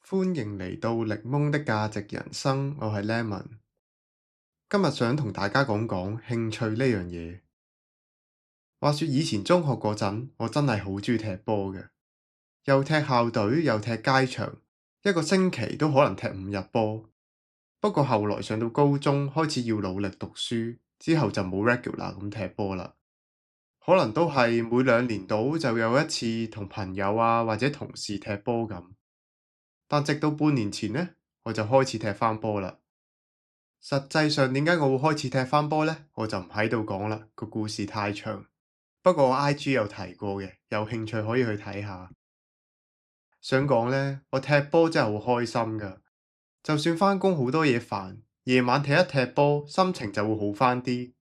歡迎嚟到檸檬的價值人生，我係 Lemon。今日想同大家講講興趣呢樣嘢。話說以前中學嗰陣，我真係好鍾意踢波嘅，又踢校隊，又踢街場，一個星期都可能踢5日波。不過後來上到高中，開始要努力讀書，之後就冇 regular 咁踢波啦。可能都係每2年度就有一次同朋友啊或者同事踢波咁。但直到半年前呢，我就開始踢返波啦。實際上點解我會開始踢返波呢？我就唔喺度講啦，個故事太長。不過我 IG 有提過嘅，有興趣可以去睇下。想講呢，我踢波真係好開心噶。就算返工好多嘢煩，夜晚踢一踢波，心情就會好返啲。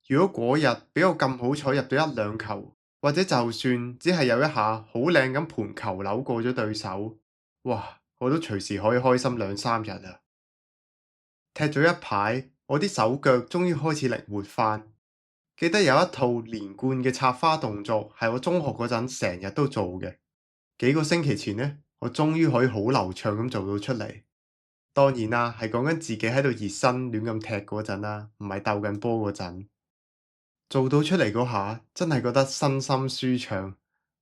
如果嗰日俾我咁好彩入到1-2球，或者就算只係有一下好靚咁盤球扭過咗對手，哇！我都隨時可以開心2-3日啊！踢咗一排，我啲手腳終於開始靈活返。記得有一套連貫嘅插花動作，係我中學嗰陣成日都做嘅。幾個星期前呢，我終於可以好流暢咁做到出嚟。當然啦，係講緊自己喺度熱身亂咁踢嗰陣啦，唔係鬥緊波嗰陣。做到出嚟嗰下，真係覺得身心舒暢，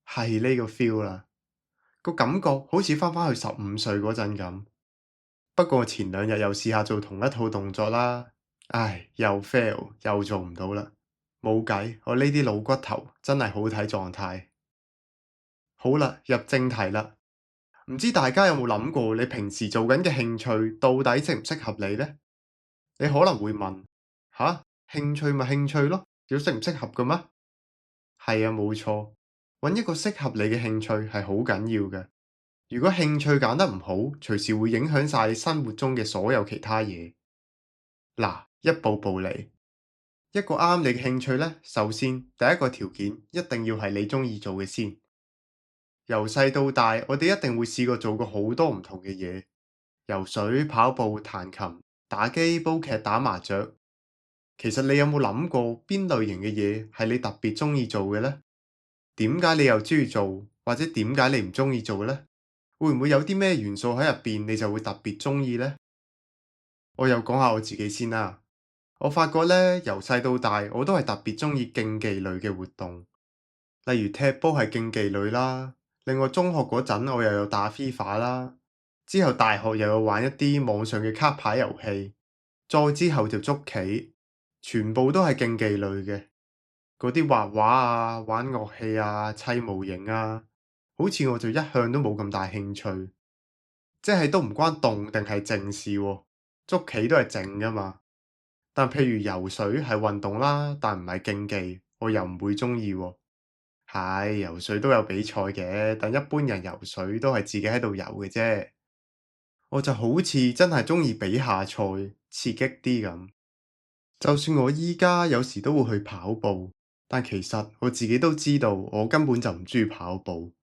係呢個 feel 啦。個感覺好似返去15歲嗰陣咁。不過前2日又試下做同一套動作啦，唉，又 fail，又做唔到啦。冇計，我呢啲老骨頭真係好睇狀態。好啦，入正題啦。唔知大家有冇諗過，你平時做緊嘅興趣到底適唔適合你呢？你可能會問：吓，興趣咪興趣咯，要適唔適合嘅咩？係啊，冇錯，揾一個適合你嘅興趣係好緊要嘅。如果興趣揀得唔好，隨時會影響晒你生活中嘅所有其他嘢。嗱，一步步嚟。一個啱你嘅興趣呢，首先第一個條件一定要係你鍾意做嘅先。由細到大，我哋一定會試過做過好多唔同嘅嘢，游水、跑步、彈琴、打機、煲劇、打麻雀。其實你有冇諗過邊類型嘅嘢係你特別鍾意做嘅呢？點解你又鍾意做，或者點解你唔鍾意做呢？會唔會有啲咩元素喺入邊，你就會特別鍾意呢？我又講下我自己先啦。我發覺咧，由細到大我都係特別鍾意競技類嘅活動，例如踢波係競技類啦。另外中學嗰陣我又有打 FIFA 啦，之後大學又有玩一啲網上嘅卡牌遊戲，再之後就捉棋，全部都係競技類嘅。嗰啲畫畫啊、玩樂器啊、砌模型啊，好似我就一向都冇咁大興趣，即係都唔關動定係靜事喎，捉棋都係靜㗎嘛。但譬如游水係運動啦，但唔係競技，我又唔會鍾意喎。係，游水都有比賽嘅，但一般人游水都係自己喺度游嘅啫。我就好似真係鍾意比下賽，刺激啲咁。就算我依家有時都會去跑步，但其實我自己都知道，我根本就唔鍾意跑步。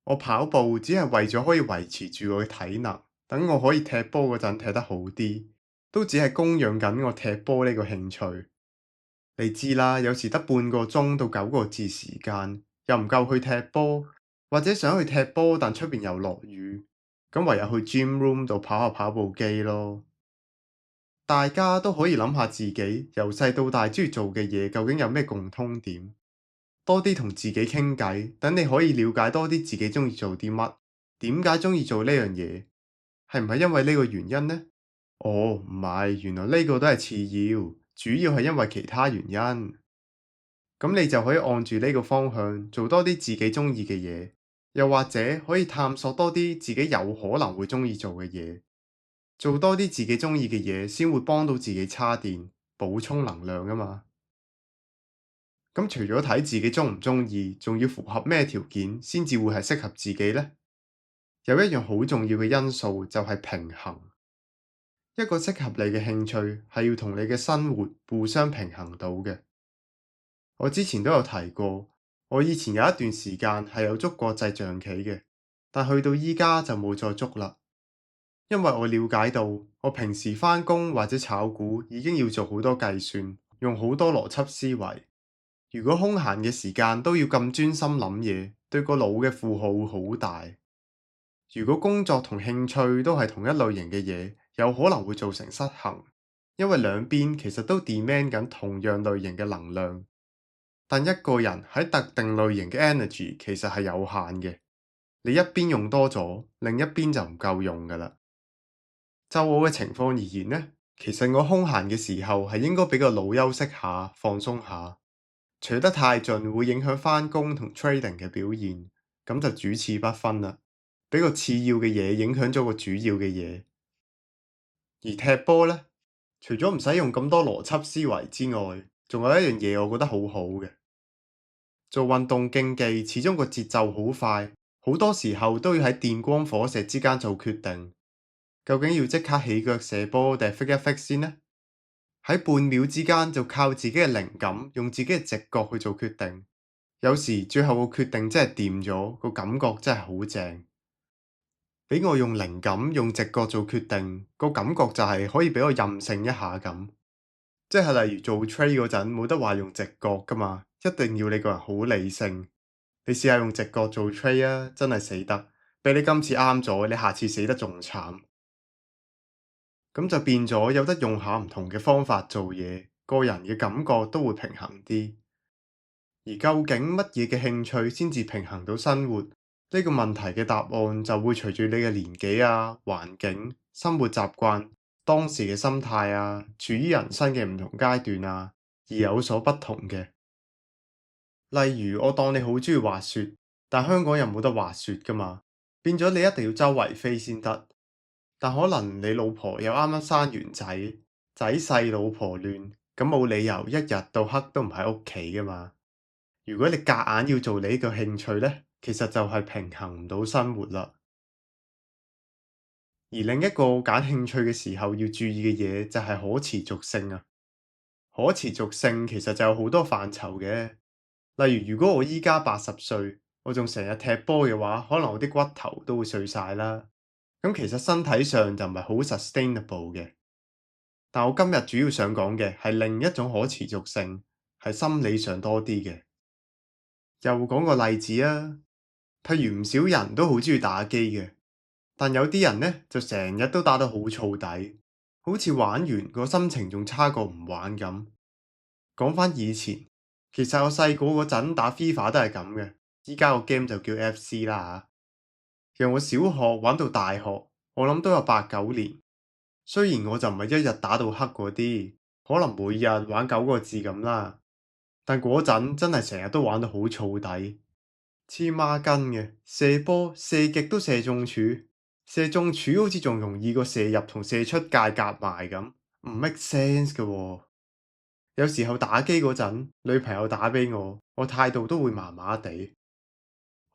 我跑步只係為咗可以維持住我嘅體能，等我可以踢波嗰陣踢得好啲，都只係供養緊我踢波呢個興趣。你知啦，有時得半個鐘到9個字時間，又唔夠去踢波，或者想去踢波，但出邊又落雨，咁唯有去 gym room 度跑下跑步機咯。大家都可以諗下自己由細到大中意做嘅嘢，究竟有咩共通點？多啲同自己傾偈，等你可以了解多啲自己中意做啲乜，點解中意做呢樣嘢，係唔係因為呢個原因呢？哦，唔係，原來呢個都係次要，主要係因為其他原因。咁你就可以按住呢個方向做多啲自己中意嘅嘢，又或者可以探索多啲自己有可能會中意做嘅嘢，做多啲自己中意嘅嘢，先會幫到自己叉電，補充能量啊嘛。咁除咗睇自己中唔中意，仲要符合咩條件先至會係適合自己呢？有一樣好重要嘅因素就係平衡。一個適合你嘅興趣係要同你嘅生活互相平衡到嘅。我之前都有提過，我以前有一段時間係有捉國際象棋嘅，但去到依家就冇再捉啦。因為我了解到，我平時返工或者炒股已經要做好多計算，用好多邏輯思維。如果空閒嘅時間都要咁專心諗嘢，對個腦嘅負荷會好大。如果工作同興趣都係同一類型嘅嘢，有可能會造成失衡，因為兩邊其實都 demand 緊同樣類型嘅能量，但一個人喺特定類型嘅 energy 其實係有限嘅，你一邊用多咗，另一邊就唔夠用㗎啦。就我嘅情況而言呢，其實我空閒嘅時候係應該俾個腦休息下，放鬆下。取得太盡會影響返工同 trading 嘅表現，咁就主次不分啦。俾個次要嘅嘢影響咗個主要嘅嘢。而踢波呢，除咗唔使用咁多邏輯思維之外，仲有一樣嘢我覺得好好嘅。做運動競技始終個節奏好快，好多時候都要喺電光火石之間做決定，究竟要即刻起腳射波定係 fake 一 fake 先呢？喺半秒之間就靠自己嘅靈感，用自己嘅直覺去做決定。有時最後個決定真係掂咗，個感覺真係好正。俾我用靈感、用直覺做決定，個感覺就係可以俾我任性一下咁。即係例如做 trade 嗰陣，冇得話用直覺噶嘛，一定要你個人好理性。你試下用直覺做 trade 啊，真係死得。俾你今次啱咗，你下次死得仲慘。咁就變咗有得用下唔同嘅方法做嘢，個人嘅感覺都會平衡啲。而究竟乜嘢嘅興趣先至平衡到生活？呢個問題嘅答案就會隨住你嘅年紀啊、環境、生活習慣、當時嘅心態啊、處於人生嘅唔同階段啊，而有所不同嘅。例如我當你好鍾意滑雪，但香港又冇得滑雪㗎嘛，變咗你一定要周圍飛先得。但可能你老婆又啱啱生完仔，仔細老婆亂，咁冇理由一日到黑都唔喺屋企㗎嘛。如果你夾硬要做你呢個興趣呢，其實就係平衡唔到生活啦。而另一個揀興趣嘅時候要注意嘅嘢就係可持續性啊。可持續性其實就有好多範疇嘅。例如，如果我依家80歲，我仲成日踢波嘅話，可能我啲骨頭都會碎晒啦。咁其實身體上就唔係好 sustainable 嘅。但我今日主要想講嘅係另一種可持續性，係心理上多啲嘅。又講個例子啊，譬如唔少人都好中意打機嘅，但有啲人呢就成日都打得好燥底，好似玩完個心情仲差過唔玩咁。講返以前，其實我細個嗰陣打 FIFA 都係咁嘅，依家個 game 就叫 FC 啦嚇。由我小學玩到大學，我諗都有8、9年。雖然我就唔係一日打到黑嗰啲，可能每日玩9個字咁啦，但嗰陣真係成日都玩到好燥底。黐孖筋嘅，射波射極都射中柱，射中柱好似仲容易過射入同射出界夾埋咁，唔 make sense 嘅喎。有時候打機嗰陣，女朋友打俾我，我態度都會麻麻地。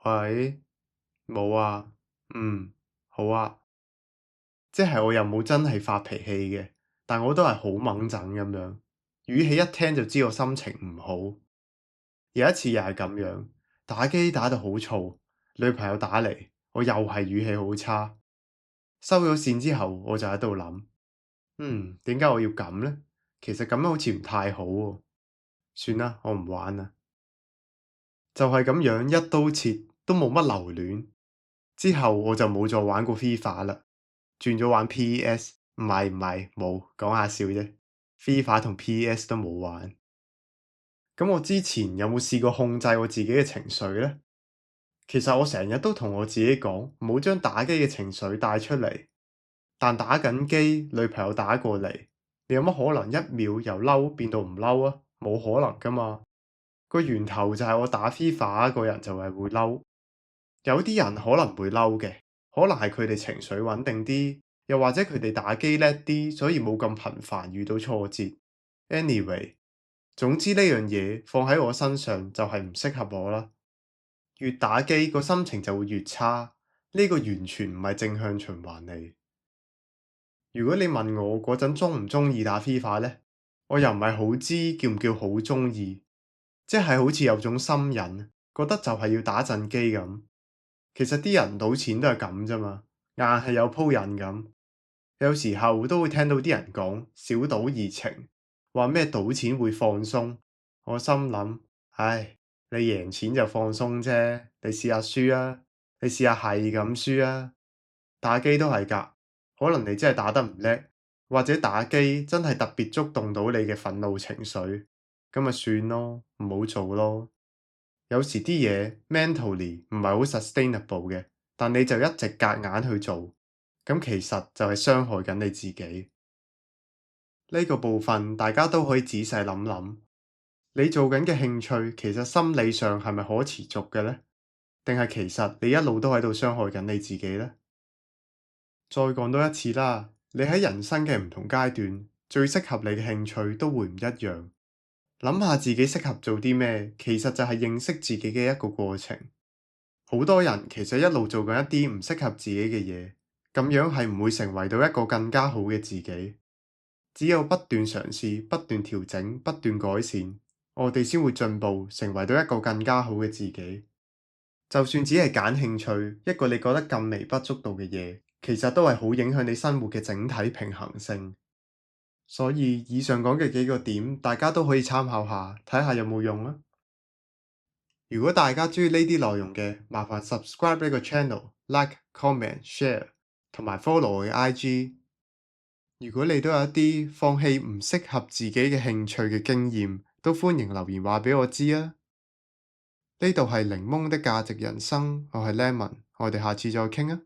喂，冇啊，好啊，即係我又冇真係發脾氣嘅，但我都係好掹陣咁樣，語氣一聽就知我心情唔好。有一次又係咁樣，打機打到好燥，女朋友打嚟，我又係語氣好差。收咗線之後，我就喺度諗，點解我要咁呢？其實咁樣好似唔太好喎。算啦，我唔玩啦。就係咁樣一刀切，都冇乜留戀。之後我就冇再玩過 FIFA 啦，轉咗玩 PES。唔係，冇，講下笑啫。FIFA 同 PES 都冇玩。咁我之前有冇試過控制我自己嘅情緒呢？其實我成日都同我自己講，唔好將打機嘅情緒帶出嚟。但打緊機，女朋友打過嚟，你有乜可能一秒由嬲變到唔嬲啊？冇可能㗎嘛。個源頭就係我打 FIFA 個人就係會嬲。有啲人可能會嬲嘅，可能係佢哋情緒穩定啲，又或者佢哋打機叻啲，所以冇咁頻繁遇到挫折。Anyway，總之呢樣嘢放喺我身上就係唔適合我啦。越打機個心情就會越差，呢個完全唔係正向循環嚟。如果你問我嗰陣鍾唔鍾意打 FIFA 呢，我又唔係好知叫唔叫好鍾意，即係好似有種心癮，覺得就係要打陣機咁。其實啲人賭錢都係咁啫嘛，硬係有鋪癮咁。有時候都會聽到啲人講小賭怡情，話咩賭錢會放鬆。我心諗，唉，你贏錢就放鬆啫，你試下輸啊，你試下係咁輸啊。打機都係㗎，可能你真係打得唔叻，或者打機真係特別觸動到你嘅憤怒情緒，咁咪算咯，唔好做咯。有時啲嘢 mentally 唔係好 sustainable 嘅，但你就一直夾硬去做，咁其實就係傷害緊你自己。呢個部分大家都可以仔細諗諗，你做緊嘅興趣其實心理上係咪可持續嘅呢？定係其實你一路都喺度傷害緊你自己呢？再講多一次啦，你喺人生嘅唔同階段，最適合你嘅興趣都會唔一樣。諗下自己適合做啲咩，其實就係認識自己嘅一個過程。好多人其實一路做緊一啲唔適合自己嘅嘢，咁樣係唔會成為到一個更加好嘅自己。只有不斷嘗試、不斷調整、不斷改善，我哋先會進步，成為到一個更加好嘅自己。就算只係揀興趣，一個你覺得咁微不足道嘅嘢，其實都係好影響你生活嘅整體平衡性。所以以上講嘅幾個點，大家都可以參考下，睇下有冇用啊！如果大家鍾意呢啲內容嘅，麻煩 subscribe 呢個 channel、like、comment、share，同埋 follow 我嘅 IG。如果你都有一啲放棄唔適合自己嘅興趣嘅經驗，都歡迎留言話俾我知啊！呢度係檸檬的價值人生，我係 Lemon，我哋下次再傾啊！